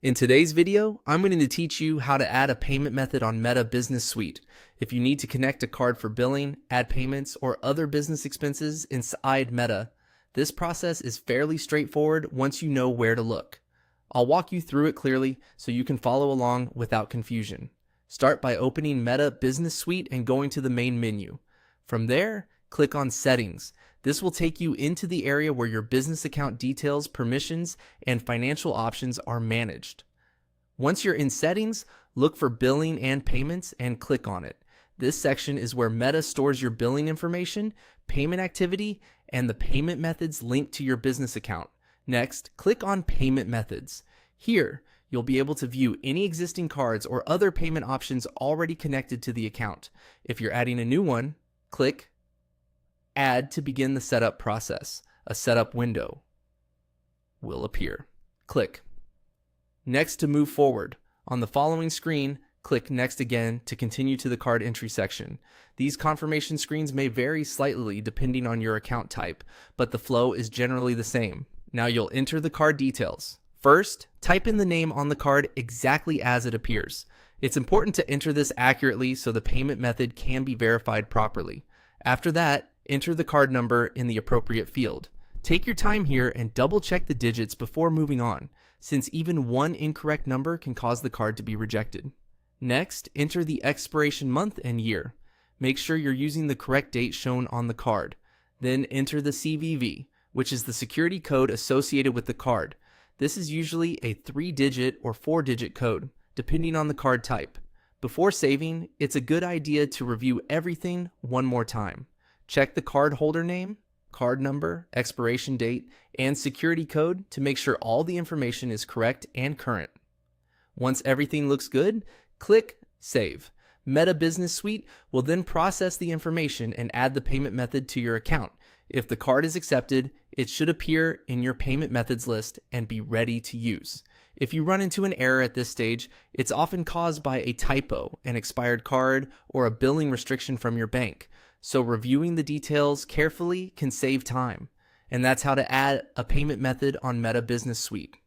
In today's video, I'm going to teach you how to add a payment method on Meta Business Suite. If you need to connect a card for billing, add payments, or other business expenses inside Meta, this process is fairly straightforward once you know where to look. I'll walk you through it clearly so you can follow along without confusion. Start by opening Meta Business Suite and going to the main menu. From there, click on Settings. This will take you into the area where your business account details, permissions, and financial options are managed. Once you're in Settings, look for Billing and Payments and click on it. This section is where Meta stores your billing information, payment activity, and the payment methods linked to your business account. Next, click on Payment Methods. Here, you'll be able to view any existing cards or other payment options already connected to the account. If you're adding a new one, click Add to begin the setup process. A setup window will appear. Click Next to move forward. On the following screen, click Next again to continue to the card entry section. These confirmation screens may vary slightly depending on your account type, but the flow is generally the same. Now you'll enter the card details. First, type in the name on the card exactly as it appears. It's important to enter this accurately so the payment method can be verified properly. After that, enter the card number in the appropriate field. Take your time here and double check the digits before moving on, since even one incorrect number can cause the card to be rejected. Next, enter the expiration month and year. Make sure you're using the correct date shown on the card. Then enter the CVV, which is the security code associated with the card. This is usually a 3-digit or 4-digit code, depending on the card type. Before saving, it's a good idea to review everything one more time. Check the card holder name, card number, expiration date, and security code to make sure all the information is correct and current. Once everything looks good, click Save. Meta Business Suite will then process the information and add the payment method to your account. If the card is accepted, it should appear in your payment methods list and be ready to use. If you run into an error at this stage, it's often caused by a typo, an expired card, or a billing restriction from your bank. So reviewing the details carefully can save time. And that's how to add a payment method on Meta Business Suite.